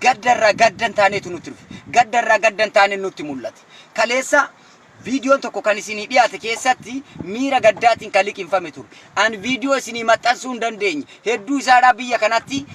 gaddarraa gaddan taaneetu nutti dhufe. Gaddarraa gaddan taanee nutti mul'ate. Kaleessa viidiyoon tokko kan isinii dhiyaate keessatti miira gaddaatiin kan liqinfame ture. An viidiyoo isinii maxxansuu hin dandeenye. Hedduu isaadhaa biyya kanatti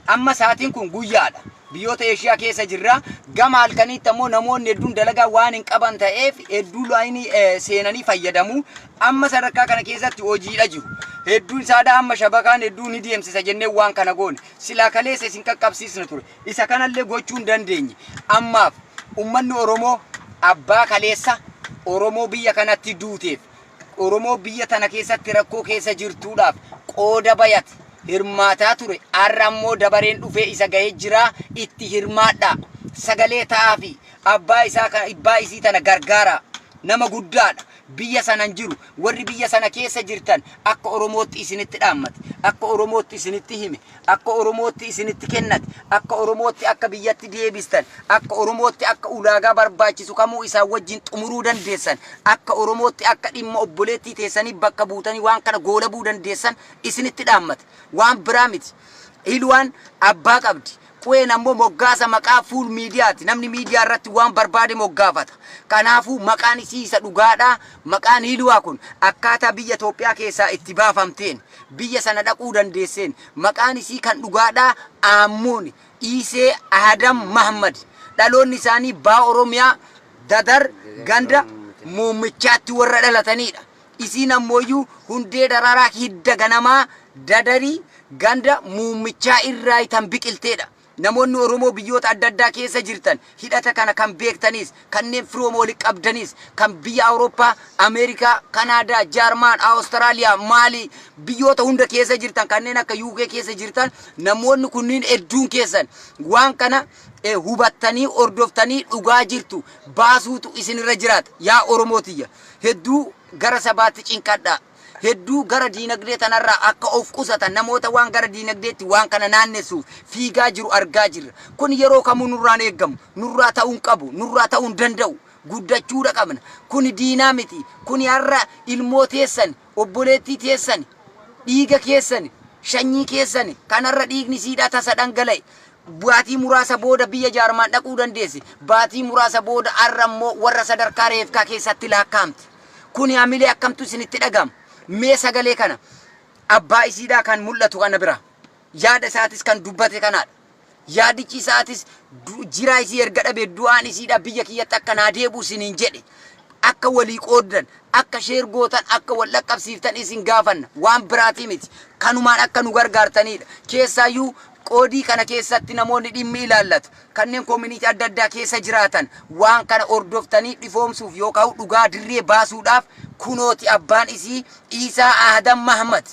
amma sa'aatiin kun guyyaadha. Biyyoota Eeshiyaa keessa jirra. Gama halkaniitti ammoo namoonni hedduun dalagaa waan hin qaban ta'eef hedduu laayinii seenanii fayyadamu. Amma sadarkaa kana keessatti hojiidha jiru. Hedduun isaadha amma shabakaan hedduu ni deemsisa jennee waan kana goone. Silaa kaleessa isin qaqqabsiisna ture. Isa kanallee gochuu hin dandeenye. Ammaaf ummanni Oromoo abbaa kaleessa Oromoo biyya kanatti duuteef Oromoo biyya tana keessatti rakkoo keessa jirtuudhaaf qooda bayate. Hirmaataa ture har'a immoo dabareen dhufee isa ga'ee jira itti hirmaadha sagalee ta'aa fi abbaa isii tana gargaara nama guddaadha biyya sanan jiru warri biyya sana keessa jirtan akka Oromootti isinitti dhaammate akka Oromootti isinitti hime akka Oromootti isinitti kennate akka Oromootti akka biyyatti deebistan akka Oromootti akka ulaagaa barbaachisu kamuu isaan wajjin xumuruu dandeessan akka Oromootti akka dhimma obboleettii teessanii bakka buutanii waan kana goolabuu dandeessan isinitti dhaammate waan biraa miti. Hilwaan abbaa qabdi. Queen ammoo moggaasa maqaa fuul miidiyaati. Namni miidiyaa irratti waan barbaade moggaafata. Kanaafuu maqaan isii isa dhugaadha. Maqaan Hilwaa kun akkaataa biyya Itoophiyaa keessaa itti baafamteen biyya sana dhaquu dandeesseen maqaan isii kan dhugaadha Aammuun Isaa Adam Mahamad. Dhaloonni isaanii baa Oromiyaa Dadar ganda muummichaatti warra dhalatanidha. Isiin ammoo hundee dararaa hidda ganamaa Dadarii ganda muummichaa irraa tan biqilteedha. Namoonni Oromoo biyyoota adda addaa keessa jirtan hidhata kana kan beektanis kanneen firooma walitti qabdanis kan biyya Awurooppaa, Ameerikaa, Kanaadaa, Jaarmaan, Awustiraaliyaa, Maalii biyyoota hunda keessa jirtan kanneen akka UK keessa jirtan namoonni kunniin hedduun keessan waan kana hubattanii ordoftanii dhugaa jirtu baasuutu isinirra jiraata yaa Oromootiyya. Hedduu gara sabaatti cinqadhaa. Hedduu gara diinagdee tanarraa akka of qusatan namoota waan gara diinagdeetti waan kana naannessuuf fiigaa jiru argaa jirra. Kun yeroo kamuu nurraan eeggamu, nurraa ta'uun qabu, nurraa ta'uun danda'u, guddachuudha qabna. Kun diinaa miti. Kun har'a ilmoo teessan, obboleettii teessan, dhiiga keessan, shanyii keessan kanarra dhiigni siidhaa tasa dhangala'e. Baatii muraasa booda biyya Jaarmaan dhaquu dandeessi. Baatii muraasa booda har'a immoo warra sadarkaa reefkaa keessatti laakkaamti. Kun hamilee akkamtu isinitti dhagama. Mee sagalee kana abbaa isiidhaa kan mul'atu kana bira yaada isaatis kan dubbate kanaadha. Yaadichi isaatis jiraa isii erga dhabe du'aan isiidhaa biyya kiyyatti akka naa deebi'u isiniin jedhe akka walii qooddan akka sheergootan akka wal dhaqqabsiiftan isin gaafanna waan biraatii miti kanumaan akka nu gargaartanidha. Keessaayyuu qoodii kana keessatti namoonni dhimmi ilaallatu kanneen koomunitii adda addaa keessa jiraatan waan kana ordoftanii dhifoomsuuf yookaan dhugaa dirree baasuudhaaf kunooti abbaan isii Isaa Adam Mahamad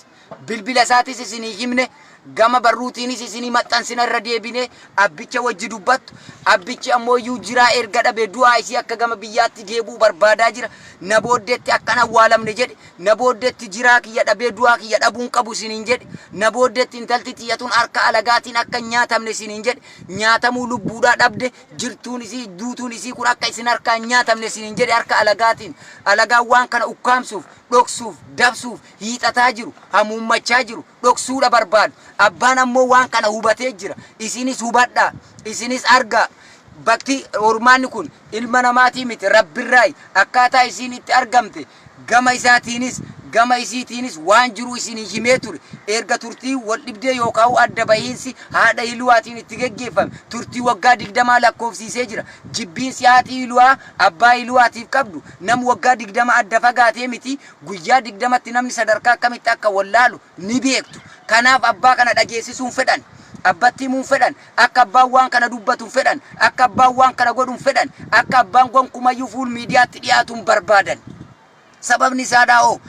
bilbila isaatis isinii himne gama barruutiinis isinii maxxansina irra deebine abbicha wajji dubbattu abbichi ammoo iyyuu jiraa erga dhabe du'aa isii akka gama biyyaatti deebuu barbaadaa jira na booddeetti akkan awwaalamne jedhe na booddeetti jiraa kiyya dhabee du'aa kiyya dhabuun qabu isiniin jedhe na booddeetti intalti xiyyatuun harka alagaatiin akka nyaatamne isiniin jedhe nyaatamuu lubbuudhaa dhabde jirtuun isii duutuun isii kun akka isin harkaan nyaatamne isiniin jedhe harka alagaatiin alagaan waan kana ukkaamsuuf dhoksuuf dabsuuf hiixataa jiru hamuummachaa jiru dhoksuudha barbaadu abbaan ammoo waan kana hubatee jira isinis hubadhaa isinis argaa bakti ormaanni kun ilma namaatii miti rabbirraayi akkaataa isiin itti argamte gama isaatiinis gama isiitiinis waan jiru isin himee ture erga turtii wal dhibdee yookaan adda bahiinsi haadha Hiluwaatiin itti geggeeffame turtii waggaa 20 lakkoofsiisee jira jibbiinsi haati Hiluwaa abbaa Hiluwaatiif qabdu nam waggaa 20 adda fagaatee miti guyyaa 20tti namni sadarkaa akkamitti akka wallaalu ni beektu kanaaf abbaa kana dhageessisuun fedhan abbatti mun fedhan akka abbaan waan kana dubbatuun fedhan akka abbaan waan kana godhuun fedhan akka abbaan gonkumayyuu fuul miidiyaatti dhiyaatuun barbaadan sababni isaadhaa'oo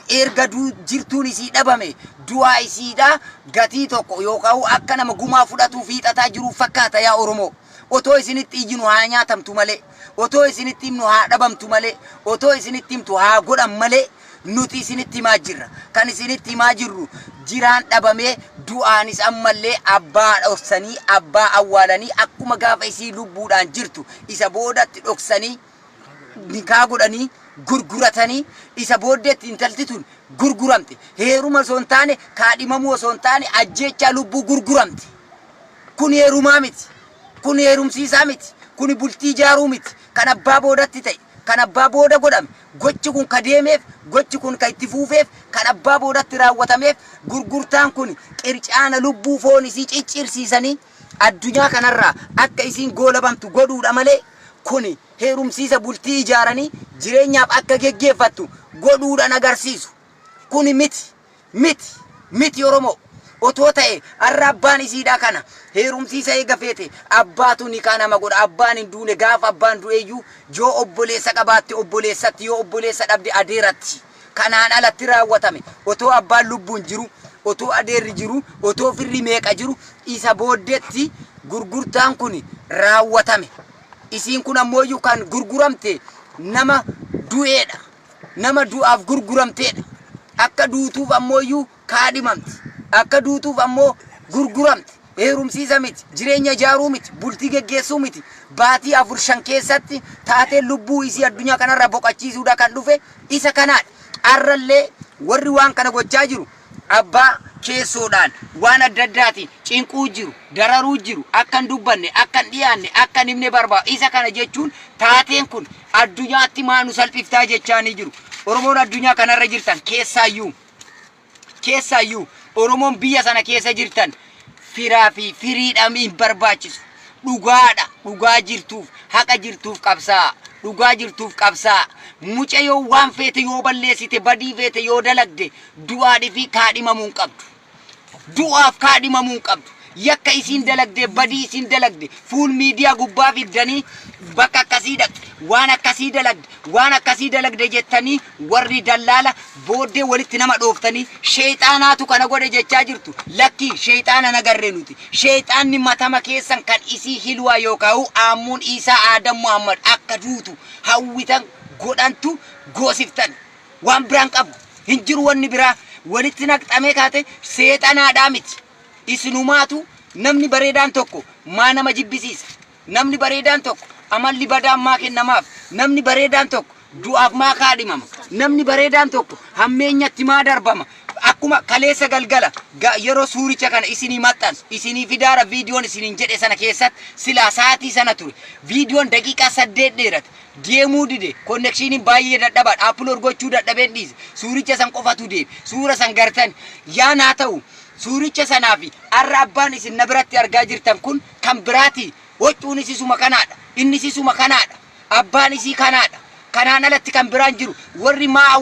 erga jirtuun isii dhabame du'aa isiidha gatii tokko yookaan akka nama gumaa fudhatu fiixataa jiru fakkaata yaa Oromoo otoo isinitti iyyinu haa nyaatamtu malee otoo isinitti himnu haa dhabamtu malee otoo isinitti himtu haa godhan malee nuti isinitti himaa jirra kan isinitti himaa jirru jiraan dhabamee du'aanis ammallee abbaa dhoksanii abbaa awwaalanii akkuma gaafa isii lubbuudhaan jirtu isa boodatti dhoksanii nikaa godhanii gurguratanii isa booddeetti intalti tun gurguramte heeruma osoo hin taane kaadhimamuu osoo hin taane ajjeechaa lubbuu gurguramte kun heerumaa miti kun heerumsiisaa miti kun bultii ijaaruu miti kan abbaa boodatti ta'e kan abbaa booda godhame gochi kun ka deemeef gochi kun ka itti fuufeef kan abbaa boodatti raawwatameef gurgurtaan kun qircaana lubbuu foon isii ciccirsiisanii addunyaa kanarraa akka isiin goolabamtu godhuudha malee kuni heerumsiisa bultii ijaaranii jireenyaaf akka geggeeffattu godhuudhaan agarsiisu kuni miti Oromoo otoo ta'e har'a abbaan isiidhaa kana heerumsiisa eega feete abbaatu ni kana nama godha abbaan hin duune gaafa abbaan du'eeyyuu yoo obboleessa qabaatte obboleessatti yoo obboleessa dhabde adeeratti kanaan alatti raawwatame otoo abbaan lubbuun jiru otoo adeerri jiru otoo firri meeqa jiru isa booddeetti gurgurtaan kun raawwatame isiin kun ammoo kan gurguramte nama du'eedha nama du'aaf gurguramteedha akka duutuuf ammoo kaadhimamte akka duutuuf ammoo gurguramte heerumsiisa miti jireenya ijaaruu miti bultii geggeessuu miti baatii 4-5 keessatti taatee lubbuu isii addunyaa kanarra boqachiisuudha kan dhufe isa kanaadha arrallee warri waan kana gochaa jiru abbaa keessoodhaan waan adda addaatiin cinquu jiru dararuu jiru akkan dubbanne akkan dhiyaanne akkan himne barbaadu isa kana jechuun taateen kun addunyaatti maanu salphiftaa jechaanii jiru Oromoon addunyaa kanarra jirtan keessaayyuu Oromoon biyya sana keessa jirtan firaa fi firiidhaan hin barbaachisu dhugaa jirtuuf haqa jirtuuf qabsaa dhugaa jirtuuf qabsaa muca yoo waan feete yoo balleessite badii feete yoo dalagde du'aadhi fi kaadhimamuun qabdu du'aaf kaadhimamuun qabdu yakka isiin dalagde badii isiin dalagde fuul miidiyaa gubbaa fiddanii bakka akkasii dhaqxe waan akkasii dalagde jettanii warri dallaala booddee walitti nama dhooftanii sheexaanaatu kana godhe jechaa jirtu lakki sheexaana nagarree nuti sheexaanni matama keessan kan isii Hiluwaa yookaan aammuun Isaa Aadam Muhammad akka duutu hawwitan godhantu goosiftan waan biraan qabu hin jiru wanni biraa walitti naqxamee kaate seexanaadhaa miti isinumaatu namni bareedaan tokko maa nama jibbisiisa namni bareedaan tokko amalli badaan maa kennamaaf namni bareedaan tokko du'aaf maa kaadhimama namni bareedaan tokko hammeenyatti maa darbama akkuma kaleessa galgala yeroo suuricha kana isinii maxxansu isinii fidaara viidiyoon isiniin jedhe sana keessatti silaa sa'aatii sana ture viidiyoon daqiiqaa 8 dheerate deemuu dide konnekshiiniin baay'ee dadhabaadha aplood gochuu dadhabeen dhiise suuricha san qofatu deeme suura san gartan yaan haa ta'u suuricha sanaafi arra abbaan isin na biratti argaa jirtan kun kan biraati wacuun isisuma kanaadha inni isisuma kanaadha abbaan isii kanaadha kanaan alatti kan biraan jiru warri maa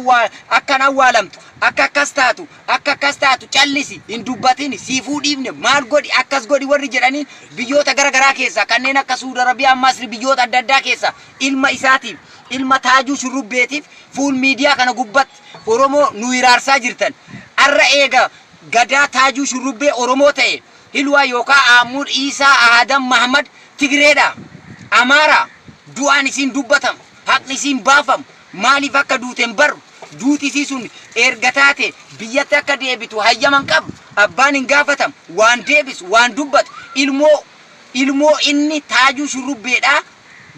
akkan awwaalamtu akka akkas taatu callisi hin dubbatin siifuu dhiifne maal godhi akkas godhi warri jedhaniin biyyoota garagaraa keessa kanneen akka Suudi Arabiyaa Masri biyyoota adda addaa keessa ilma isaatiif ilma Taajuu Shurrubbeetiif fuul miidiyaa kana gubbatti Oromoo nu hiraarsaa jirtan arra eega gadaa taajuu shurrubbee Oromoo ta'e Hilwaa yookaan Aamuun Isaa Aadam Mahamad Tigreedha. Amaara du'aan isiin dubbatamu haqni isiin baafamu maaliif akka duuteen baru duuti isii sun erga taate biyyatti akka deebitu hayyaman qabu abbaan hin gaafatamu waan deebisu waan dubbatu ilmoo inni taajuu shurrubbeedha.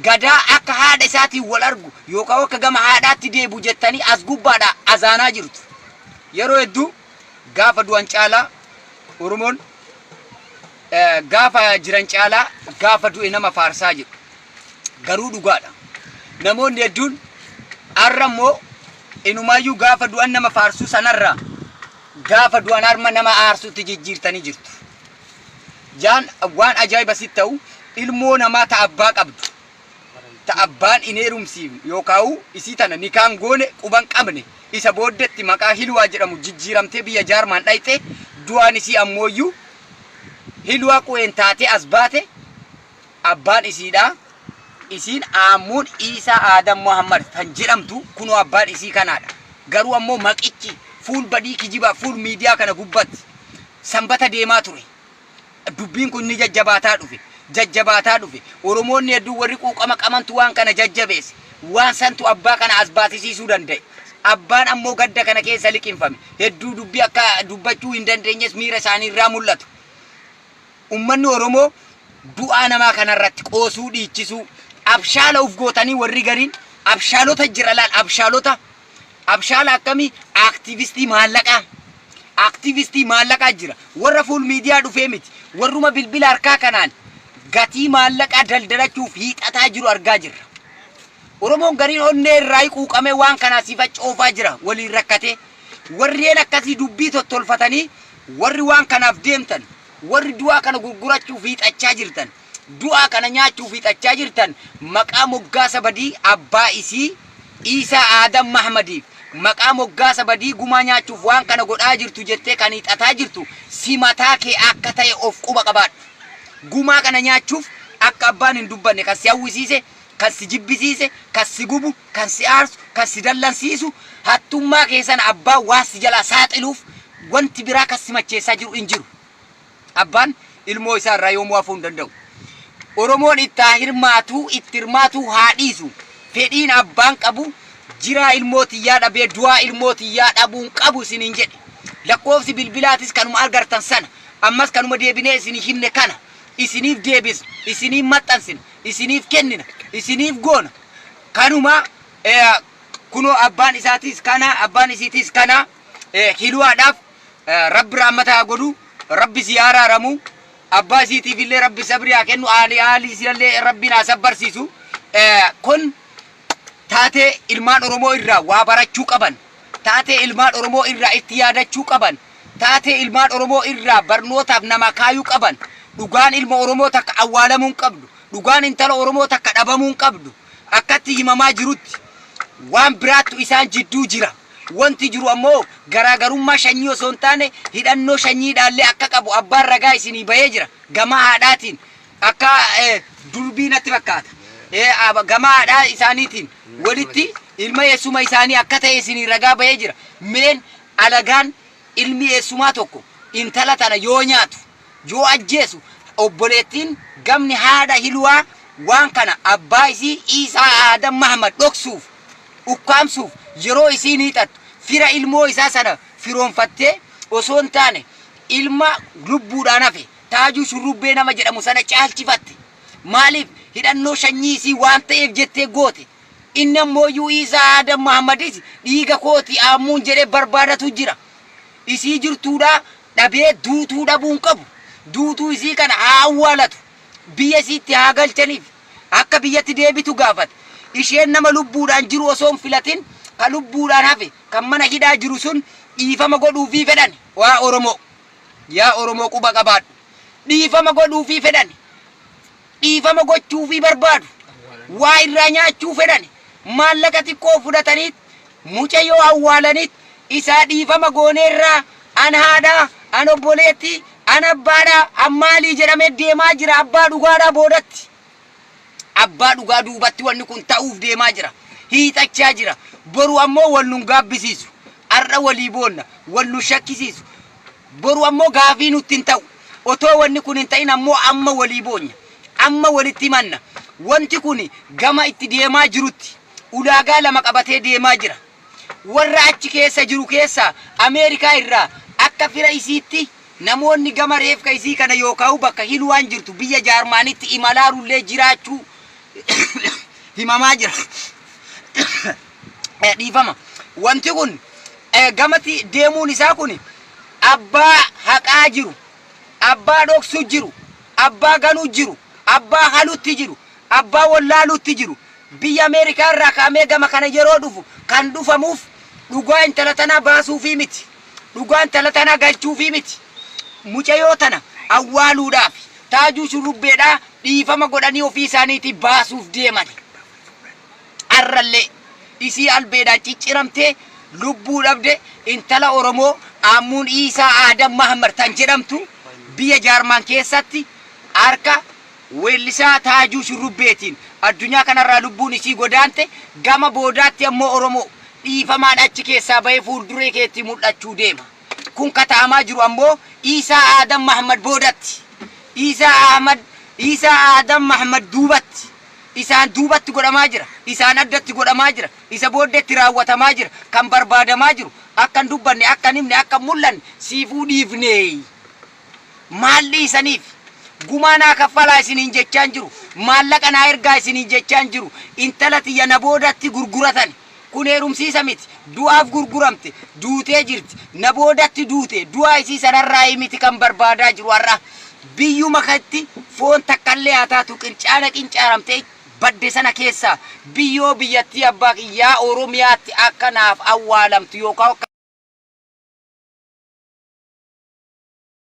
Gadaa akka haadha isaatiin wal argu yookaan akka gama haadhaatti deebu jettanii as gubbaadha azaanaa jirtu. Yeroo hedduu gaafa du'an caalaa Oromoon gaafa jiran caalaa gaafa du'e nama faarsaa jiru. Garuu dhugaadha. Namoonni hedduun har'a immoo inumaayyuu gaafa du'an nama faarsuu sanarraa gaafa du'an harma nama aarsuutti jijjiirtanii jirtu. Jaan waan ajaa'iba sitti ta'u ilmoo namaa ta'a abbaa qabdu. Abbaan in heerumsiifne yookaan isii tana nikaan goone quban qabne isa booddetti maqaa Hilwaa jedhamu jijjiiramtee biyya Jaarmaan dhayxe du'aan isii ammooyyuu Hilwaa quen taatee as baate abbaan isiidha. Isiin Aamuun Isaa Aadam Muhammad kan jedhamtu kunoo abbaan isii kanaadha. Garuu ammoo maqichi fuul badii kijibaa fuul miidiyaa kana gubbatti sanbata deemaa ture. Dubbiin kun ni jajjabaataa dhufe Oromoonni hedduu warri quuqama qabantu waan kana jajjabeesse waan santu abbaa kana as baasisuu danda'e. Abbaan ammoo gadda kana keessa liqinfame hedduu dubbii akka dubbachuu hin dandeenyes miira isaanii irraa mul'atu. Ummanni Oromoo du'aa namaa kanarratti qoosuu dhiichisuu abshaala uf gootanii warri gariin abshaalota jira laal abshaala akkamii aktivistii maallaqaa jira warra fuul miidiyaa dhufee miti warruma bilbila harkaa kanaan gatii maallaqaa daldalachuuf hiixataa jiru argaa jirra. Oromoon gariin onnee irraa quuqamee waan kanaa sifa coofaa jira waliin rakkatee warreen akkasii dubbii tottolfatanii warri waan kanaaf deemtan warri du'aa kana gurgurachuuf hiixachaa jirtan du'aa kana nyaachuuf hiixachaa jirtan maqaa moggaasa badii abbaa isii Isaa Aadam Mahamadiif maqaa moggaasa badii gumaa nyaachuuf waan kana godhaa jirtu jettee kan hiixataa jirtu simataa kee akka ta'e of quba qabaadhu. Gumaa kana nyaachuuf akka abbaan hin dubbanne kan si hawwisiise kan si jibbisiise kan si gubu kan si aarsu kan si dallansiisu hattummaa keessan abbaa waan si jalaa saaxiluuf wanti biraa kan si macheessaa jiru hin jiru. Abbaan ilmoo isaa irraa yoomuu hafuu hin danda'u. Oromoon itti hirmaatu haa dhiisu. Fedhiin abbaan qabu jiraa ilmootiyyaa dhabee du'aa ilmootiyyaa dhabuun qabu isiniin jedhe. Lakkoofsi bilbilaatis kanuma argartan sana ammas kanuma deebinee isinii himne kana isiniif deebisna isiniif maxxansina isiniif kennina isiniif goona kanuma kunoo abbaan isaatis kana abbaan isiitis kana Hilwaadhaaf rabbi rahmataa godhu rabbi siyaara aramu abbaa isiitiif illee rabbi sabrii haa kennu haalii isaallee rabbiin haa sabbarsiisu. Kun taatee ilmaan Oromoo irraa waa barachuu qaban taatee ilmaan Oromoo irraa itti yaadachuu qaban taatee ilmaan Oromoo irraa barnootaaf nama kaayuu qaban. Dhugaan ilma Oromoo takka awwaalamuu hin qabdu. Dhugaan intala Oromoo takka dhabamuu hin qabdu. Akkatti himamaa jirutti waan biraattu isaan jidduu jira. Wanti jiru ammoo garaagarummaa sanyii osoo hin taane hidhannoo sanyiidhaallee akka qabu abbaan ragaa isinii bahee jira. Gama haadhaatiin akka durbii natti fakkaata. Gama haadhaa isaaniitiin walitti ilma eessuma isaanii akka ta'e isinii ragaa bahee jira. Meen alagaan ilmi eessumaa tokko intala tana yoo nyaatu yoo ajjeesu obboleettiin gamni haadha Hilwaa waan kana abbaa isii Isaa Aadam Mahamad dhoksuuf ukkaamsuuf yeroo isiin hiixattu fira ilmoo isaa sana firoonfattee osoo hin taane ilma lubbuudhaan hafe taajuu shurrubbee nama jedhamu sana caalchifatte. Maaliif hidhannoo sanyii isii waan ta'eef jettee goote. Inni ammoo Isaa Aadam Mahamadis dhiiga kooti Aamuun jedhee barbaadatu jira. Isii jirtuudha dhabee duutuu dhabuun qabu. Duutuu isii kana haa awwaalatu. Biyya isiitti haa galchaniif akka biyyatti deebitu gaafata. Isheen nama lubbuudhaan jiru osoo hin filatin kan lubbuudhaan hafe kan mana hidhaa jiru sun dhiifama godhuufii fedhan. Waa Oromoo yaa Oromoo quba qabaadhu. Dhiifama godhuufii fedhan. Dhiifama gochuufii barbaadu. Waa irraa nyaachuu fedhan. Maallaqa xiqqoo fudhataniit mucayyoo awwaalaniit isaa dhiifama gooneerraa an haadhaa an obboleetti an abbaadhaa ammaalii jedhamee deemaa jira. Abbaa dhugaadhaa boodatti abbaa dhugaa duubatti wanni kun ta'uuf deemaa jira. Hiixachaa jira. Boru ammoo wal nun gaabbisiisu. Arra walii boonna wal nu shakkisiisu. boru ammoo gaafii nutti hin ta'u otoo wanni kun hin ta'in ammoo amma walii boonya amma walitti manna wanti kun gama itti deemaa jirutti ulaagaa lama qabatee deemaa jira warra achi keessa jiru keessa Ameerikaa irraa akka fira isiitti namoonni gama reefka isii kana yookaan bakka hilwaan jirtu biyya Jaarmaanitti imalaaruullee jiraachuu himamaa jira dhiifama wanti kun gamatti deemuun isaa kun abbaa haqaa jiru abbaa dhoksu jiru abbaa ganuu jiru abbaa halutti jiru abbaa wallaalutti jiru biyya Ameerikaa irraa kaamee gama kana yeroo dhufu kan dhufamuuf dhugaa intala tana baasuufi miti dhugaa intala tana galchuufi miti mucayyoo tana awwaaluudhaaf taajuu shurrubbeedhaa dhiifama godhanii ofii isaaniitii baasuuf deeman arrallee isii albeedhaa cicciramtee lubbuu dhabde intala Oromoo Ammuun Isaa Adam Mahammad tan jedhamtu biyya Jaarmaan keessatti harka weellisaa taajuu shurrubbeetiin addunyaa kanarraa lubbuun isii godaante gama boodaatti ammoo Oromoo dhiifamaan achi keessaa bahee fuulduree keetti mul'achuu deema kun kata'amaa jiru ammoo Isaa Adam Mahammad boodatti Isaa Adam Mahammad duubatti isaan duubatti godhamaa jira isaan addatti godhamaa jira isa booddeetti raawwatamaa jira kan barbaadamaa jiru akkan dubbanne akkan himne akkan mul'anne siifuu dhiifne maalli isaniif gumaanaa kaffalaa isiniin jechaan jiru maallaqa naa ergaa isiniin jechaan jiru intala tiyya na boodatti gurguratan kun heerumsiisa miti du'aaf gurguramte duutee jirti na boodatti duute du'aa isii sanarraa miti kan barbaadaa jiru har'a biyyuma katti foon takkaallee haa taatu qircaana qincaaramtee badde sana keessa biyyoo biyyattii abbaa kiyyaa Oromiyaatti akka naaf awwaalamtu yookaan